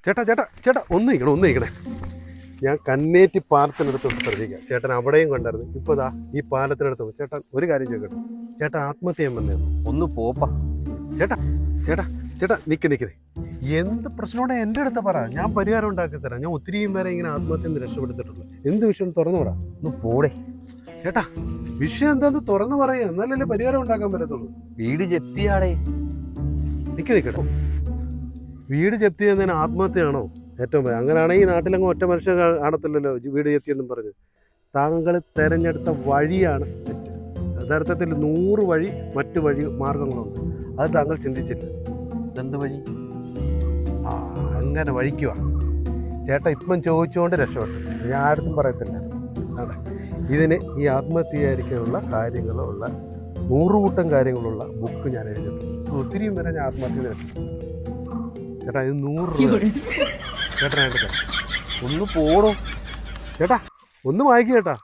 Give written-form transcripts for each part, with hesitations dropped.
ചേട്ടാ ചേട്ടാ ചേട്ടാ ഒന്ന് നിൽക്കണേ. ഞാൻ കന്നേറ്റി പാലത്തിനടുത്ത് ശ്രദ്ധിക്കാം. ചേട്ടൻ അവിടെയും കണ്ടായിരുന്നു. ഇപ്പോൾ ദാ ഈ പാലത്തിനടുത്ത് ചേട്ടൻ ഒരു കാര്യം ചോദിക്കട്ടെ, ചേട്ടൻ ആത്മഹത്യ ചെയ്യാൻ വന്നേന്നു? ഒന്ന് പോപ്പാ. ചേട്ടാ ചേട്ടാ ചേട്ടാ നിൽക്കുന്നേ. എന്ത് പ്രശ്നമുണ്ടോ എൻ്റെ അടുത്ത് പറ, ഞാൻ പരിഹാരം ഉണ്ടാക്കി തരാം. ഞാൻ ഒത്തിരിയും പേരെ ഇങ്ങനെ ആത്മഹത്യ നിന്ന് രക്ഷപ്പെടുത്തിട്ടുണ്ട്. എന്ത് വിഷയം തുറന്നു പറ. ഒന്ന് പോടെ ചേട്ടാ, വിഷയം എന്താന്ന് തുറന്നു പറയുക, എന്നാലല്ലേ പരിഹാരം ഉണ്ടാക്കാൻ പറ്റത്തുള്ളൂ. വീട് ജപ്തിയാടേ. നിൽക്കട്ടെ, വീട് ജപ്തി ചെയ്യുന്നതിന് ആത്മഹത്യയാണോ ഏറ്റവും ഭയം? അങ്ങനെയാണെങ്കിൽ ഈ നാട്ടിലങ്ങ് ഒറ്റ മനുഷ്യൻ കാണത്തില്ലല്ലോ വീട് ജപ്തിയെന്നും പറഞ്ഞ്. താങ്കൾ തിരഞ്ഞെടുത്ത വഴിയാണ് തെറ്റ്. യഥാർത്ഥത്തിൽ 100 വഴി മറ്റു വഴി മാർഗങ്ങളുണ്ട്. അത് താങ്കൾ ചിന്തിച്ചില്ല. എന്ത് വഴി? അങ്ങനെ വഴിക്കുക ചേട്ടാ. ഇപ്പം ചോദിച്ചുകൊണ്ട് രക്ഷപ്പെട്ടു. ഞാൻ ആർക്കും പറയത്തില്ല. അതെ, ഇതിന് ഈ ആത്മഹത്യ ചെയ്യാതിരിക്കാനുള്ള കാര്യങ്ങളുള്ള 100 കൂട്ടം കാര്യങ്ങളുള്ള ബുക്ക് ഞാൻ എഴുതിയിട്ടുണ്ട്. ഒത്തിരിയും വരെ ഞാൻ ആത്മഹത്യ രക്ഷപ്പെട്ടു. ചേട്ടാ, ഇത് 100 രൂപ ചേട്ടൻ എടുക്കാം. ഒന്ന് പോടോ ചേട്ടാ, ഒന്ന് വായിക്കുക ചേട്ടാ.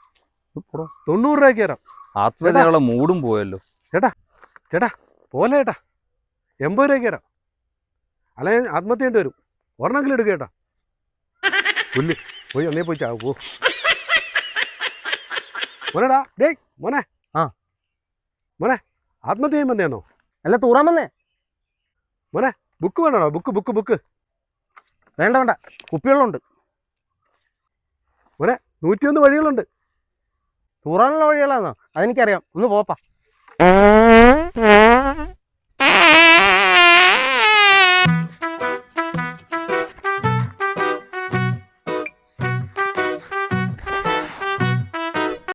90 രൂപയ്ക്ക് തരാം. ആത്മഹത്യയുള്ള മൂടും പോയല്ലോ ചേട്ടാ. ചേട്ടാ പോലെ ചേട്ടാ, 80 രൂപയ്ക്ക് തരാം. അല്ല, ആത്മഹത്യ ചെയ്യേണ്ടി വരും. ഒരെണ്ണമെങ്കിലും എടുക്കുക ചേട്ടാ. പുല്ല് പോയി ഒന്നേ പോയി ചാവോ മോനെടാ. ഡേ മോനെ. മോനെ, ആത്മഹത്യ ചെയ്യാൻ വന്നേന്നോ? അല്ല, തൂറാൻ വന്നേ. മോനെ, ബുക്ക് വേണോ? ബുക്ക് വേണ്ട, കുപ്പിവെള്ളമുണ്ട്. മോനെ, 101 വഴികളുണ്ട്. തൂറാനുള്ള വഴികളാണോ? അതെനിക്കറിയാം. ഒന്ന് പോപ്പാ.